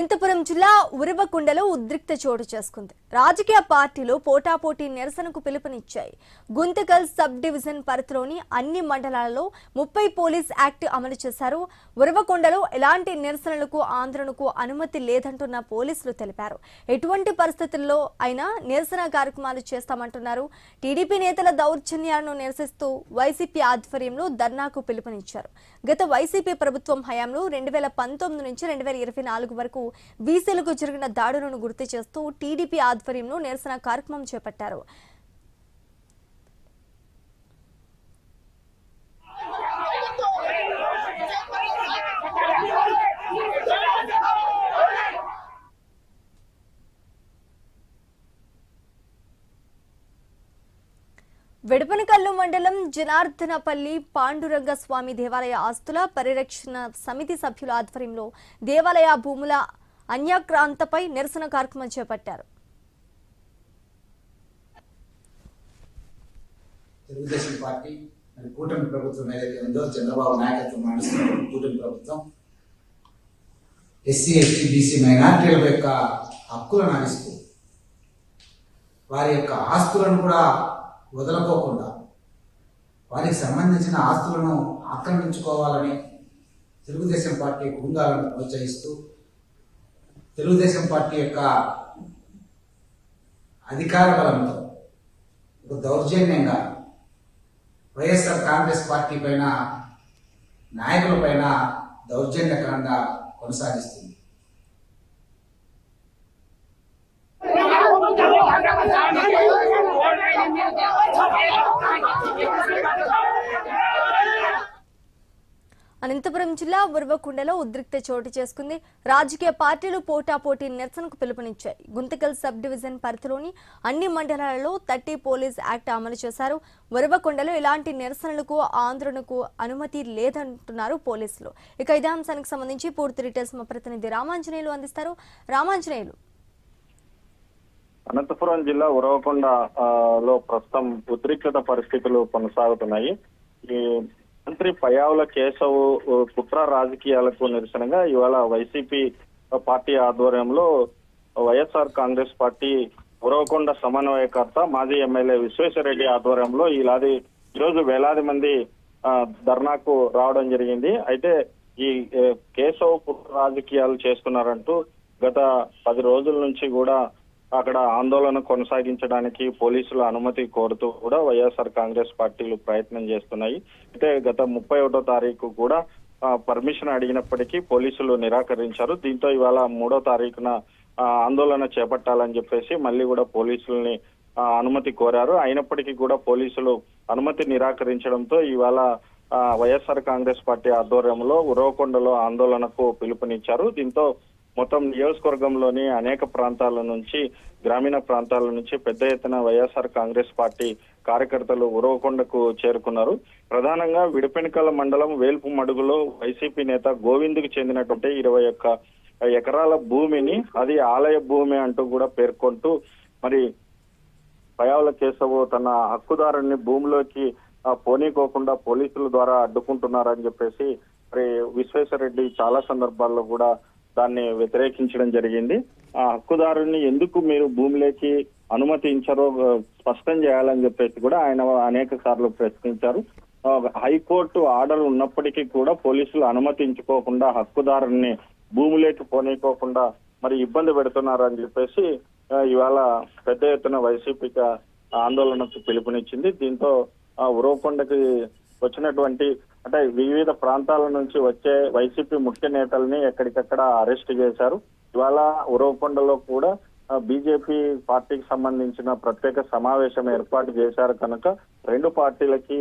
అనంతపురం జిల్లా ఉరవకొండలో ఉద్రిక్త చోటు చేసుకుంది. రాజకీయ పార్టీలు పోటాపోటీ నిరసనకు పిలుపునిచ్చాయి. గుంతకల్ సబ్ డివిజన్ పరిధిలోని అన్ని మండలాలలో 30 పోలీస్ యాక్ట్ అమలు చేశారు. ఉరవకొండలో ఎలాంటి నిరసనలకు ఆందోళనకు అనుమతి లేదంటున్న పోలీసులు తెలిపారు. ఎటువంటి పరిస్థితుల్లో అయినా నిరసన కార్యక్రమాలు చేస్తామంటున్నారు. టీడీపీ నేతల దౌర్జన్యాలను నిరసిస్తూ వైసీపీ ఆధ్వర్యంలో ధర్నాకు పిలుపునిచ్చారు. గత వైసీపీ ప్రభుత్వం హయాంలో 2019 నుంచి 2024 వరకు బీసీలకు జరిగిన దాడులను గుర్తు చేస్తూ టీడీపీ ఆధ్వర్యంలో నిరసన కార్యక్రమం చేపట్టారు. వెడపనకల్లు మండలం జనార్దనపల్లి పాండురంగ స్వామి దేవాలయ ఆస్తుల పరిరక్షణ సమితి సభ్యుల ఆధ్వర్యంలో దేవాలయ భూముల అన్యాక్రాంతపై నిరసన కార్యక్రమం చేపట్టారు. తెలుగుదేశం పార్టీ కూటమి ప్రభుత్వం ఏదైతే ఉందో చంద్రబాబు నాయకత్వం నడుస్తున్న కూటమి ప్రభుత్వం ఎస్సీ ఎస్టీ బీసీ మైనారిటీల యొక్క హక్కులను హరిస్తూ వారి యొక్క ఆస్తులను కూడా వదలకోకుండా వారికి సంబంధించిన ఆస్తులను ఆక్రమించుకోవాలని తెలుగుదేశం పార్టీ గుండాలను ప్రోత్సహిస్తూ తెలుగుదేశం పార్టీ యొక్క అధికార బలంతో దౌర్జన్యంగా వైఎస్ఆర్ కాంగ్రెస్ పార్టీ పైన నాయకుల పైన దౌర్జన్యకరంగా కొనసాగిస్తుంది. అనంతపురం జిల్లా ఉరవకొండలో ఉద్రిక్త చోటు చేసుకుంది. రాజకీయ పార్టీలు పోటాపోటీ నిరసనకు పిలుపునిచ్చాయి. గుంతకల్ సబ్ డివిజన్ పరిధిలోని అన్ని మండలాలలో 30 పోలీస్ యాక్ట్ అమలు చేశారు. ఉరవకొండలో ఎలాంటి నిరసనలకు ఆందోళనకు అనుమతి లేదంటున్నారు పోలీసులు. ఇక ఇదే అంశానికి సంబంధించి పూర్తి డీటెయిల్స్ మా ప్రతినిధి రామాంజనేయులు అందిస్తారు. రామాంజనేయులు, అనంతపురం జిల్లా ఉరవకొండలో ప్రస్తుతం ఉద్రిక్తత పరిస్థితులు కొనసాగుతున్నాయి. ఈ మంత్రి పయ్యావుల కేశవ్ కుట్ర రాజకీయాలకు నిరసనగా ఇవాళ వైసీపీ పార్టీ ఆధ్వర్యంలో వైఎస్ఆర్ కాంగ్రెస్ పార్టీ ఉరవకొండ సమన్వయకర్త మాజీ ఎమ్మెల్యే విశ్వేశ్వరరెడ్డి ఆధ్వర్యంలో ఈరోజు వేలాది మంది ధర్నాకు రావడం జరిగింది. అయితే ఈ కేశవ్ కుట్ర రాజకీయాలు చేస్తున్నారంటూ గత 10 రోజుల నుంచి కూడా అక్కడ ఆందోళన కొనసాగించడానికి పోలీసుల అనుమతి కోరుతూ కూడా వైఎస్ఆర్ కాంగ్రెస్ పార్టీలు ప్రయత్నం చేస్తున్నాయి. అయితే గత 31వ తారీఖు కూడా పర్మిషన్ అడిగినప్పటికీ పోలీసులు నిరాకరించారు. దీంతో ఇవాళ 3వ తారీఖున ఆందోళన చేపట్టాలని చెప్పేసి మళ్ళీ కూడా పోలీసుల్ని అనుమతి కోరారు. అయినప్పటికీ కూడా పోలీసులు అనుమతి నిరాకరించడంతో ఇవాళ వైఎస్ఆర్ కాంగ్రెస్ పార్టీ ఆధ్వర్యంలో ఉరవకొండలో ఆందోళనకు పిలుపునిచ్చారు. దీంతో మొత్తం నియోజకవర్గంలోని అనేక ప్రాంతాల నుంచి గ్రామీణ ప్రాంతాల నుంచి పెద్ద ఎత్తున వైఎస్ఆర్ కాంగ్రెస్ పార్టీ కార్యకర్తలు ఉరవకొండకు చేరుకున్నారు. ప్రధానంగా విడపెనకల మండలం వేల్పు మడుగులో వైసీపీ నేత గోవింద్కి చెందినటువంటి 21 ఎకరాల భూమిని అది ఆలయ భూమి అంటూ కూడా పేర్కొంటూ మరి పయ్యావుల కేశవ్ తన హక్కుదారుని భూమిలోకి పోనీకోకుండా పోలీసుల ద్వారా అడ్డుకుంటున్నారని చెప్పేసి మరి విశ్వేశ్వరరెడ్డి చాలా సందర్భాల్లో కూడా దాన్ని వ్యతిరేకించడం జరిగింది. ఆ హక్కుదారుని ఎందుకు మీరు భూమిలోకి అనుమతించారో స్పష్టం చేయాలని చెప్పేసి కూడా ఆయన అనేక సార్లు ప్రశ్నించారు. హైకోర్టు ఆర్డర్ ఉన్నప్పటికీ కూడా పోలీసులు అనుమతించుకోకుండా హక్కుదారుని భూమిలోకి పోనీకోకుండా మరి ఇబ్బంది పెడుతున్నారు అని చెప్పేసి ఇవాళ పెద్ద ఎత్తున వైసీపీకి ఆందోళనకు పిలుపునిచ్చింది. దీంతో ఉరవకొండకి వచ్చినటువంటి అంటే వివిధ ప్రాంతాల నుంచి వచ్చే వైసీపీ ముఖ్య నేతల్ని ఎక్కడికక్కడ అరెస్ట్ చేశారు. ఇవాళ ఉరవకొండలో కూడా బీజేపీ పార్టీకి సంబంధించిన ప్రత్యేక సమావేశం ఏర్పాటు చేశారు కనుక 2 పార్టీలకి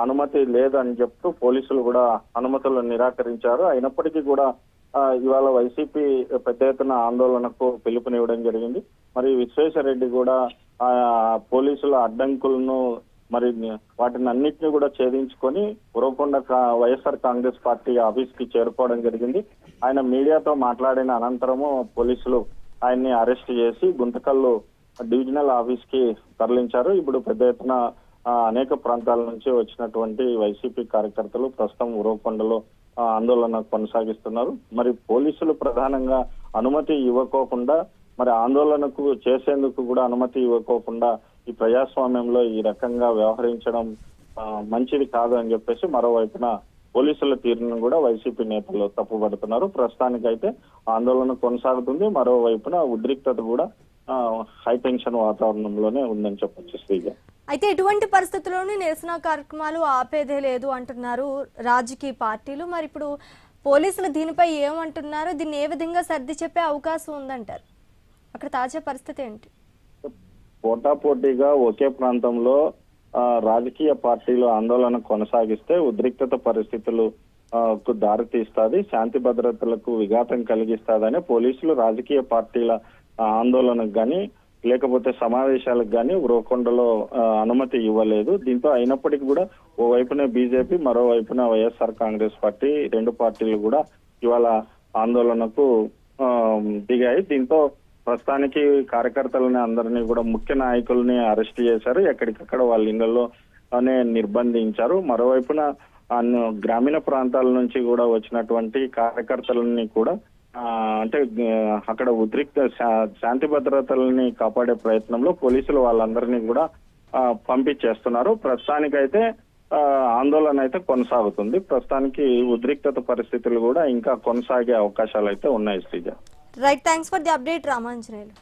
అనుమతి లేదని చెప్తూ పోలీసులు కూడా అనుమతులు నిరాకరించారు. అయినప్పటికీ కూడా ఇవాళ వైసీపీ పెద్ద ఎత్తున ఆందోళనకు పిలుపునివ్వడం జరిగింది. మరి విశ్వేశ్వరరెడ్డి కూడా పోలీసుల అడ్డంకులను మరి వాటిని అన్నింటినీ కూడా ఛేదించుకొని ఉరవకొండ వైఎస్ఆర్ కాంగ్రెస్ పార్టీ ఆఫీస్ కి చేరుకోవడం జరిగింది. ఆయన మీడియాతో మాట్లాడిన అనంతరము పోలీసులు ఆయన్ని అరెస్ట్ చేసి గుంతకల్లు డివిజనల్ ఆఫీస్ కి తరలించారు. ఇప్పుడు పెద్ద ఎత్తున అనేక ప్రాంతాల నుంచి వచ్చినటువంటి వైసీపీ కార్యకర్తలు ప్రస్తుతం ఉరవకొండలో ఆందోళన కొనసాగిస్తున్నారు. మరి పోలీసులు ప్రధానంగా అనుమతి ఇవ్వకోకుండా మరి ఆందోళనకు చేసేందుకు కూడా అనుమతి ఇవ్వకోకుండా ఈ ప్రజాస్వామ్యంలో ఈ రకంగా వ్యవహరించడం మంచిది కాదు అని చెప్పేసి మరోవైపున పోలీసుల తీరును కూడా వైసీపీ నేతలు తప్పుపడుతున్నారు. ప్రస్తుతానికైతే ఆందోళన కొనసాగుతుంది. మరోవైపున ఉద్రిక్తత కూడా హై టెన్షన్ వాతావరణంలోనే ఉందని చెప్పొచ్చు శ్రీజ. అయితే ఎటువంటి పరిస్థితుల్లోనూ నిరసన కార్యక్రమాలు ఆపేదే లేదు అంటున్నారు రాజకీయ పార్టీలు. మరి ఇప్పుడు పోలీసులు దీనిపై ఏమంటున్నారు? దీన్ని ఏ విధంగా సర్ది చెప్పే అవకాశం ఉందంటారు? అక్కడ తాజా పరిస్థితి ఏంటి? పోటాపోటీగా ఒకే ప్రాంతంలో రాజకీయ పార్టీలు ఆందోళన కొనసాగిస్తే ఉద్రిక్తత పరిస్థితులు దారితీస్తుంది, శాంతి భద్రతలకు విఘాతం కలిగిస్తాదని పోలీసులు రాజకీయ పార్టీల ఆందోళనకు గాని లేకపోతే సమావేశాలకు గాని ఉరవకొండలో అనుమతి ఇవ్వలేదు. దీంతో అయినప్పటికీ కూడా ఓవైపున బీజేపీ, మరోవైపున వైఎస్ఆర్ కాంగ్రెస్ పార్టీ, రెండు పార్టీలు కూడా ఇవాళ ఆందోళనకు దిగాయి. దీంతో ప్రస్తుతానికి కార్యకర్తలని అందరినీ కూడా ముఖ్య నాయకుల్ని అరెస్ట్ చేశారు, ఎక్కడికక్కడ వాళ్ళ ఇళ్లలోనే నిర్బంధించారు. మరోవైపున గ్రామీణ ప్రాంతాల నుంచి కూడా వచ్చినటువంటి కార్యకర్తలని కూడా అంటే అక్కడ ఉద్రిక్త శాంతి భద్రతలని కాపాడే ప్రయత్నంలో పోలీసులు వాళ్ళందరినీ కూడా పంపించేస్తున్నారు. ప్రస్తుతానికైతే ఆందోళన అయితే కొనసాగుతుంది. ప్రస్తుతానికి ఉద్రిక్తత పరిస్థితులు కూడా ఇంకా కొనసాగే అవకాశాలు అయితే ఉన్నాయి Sreeja. Right, thanks for the update Ramanjaneyulu.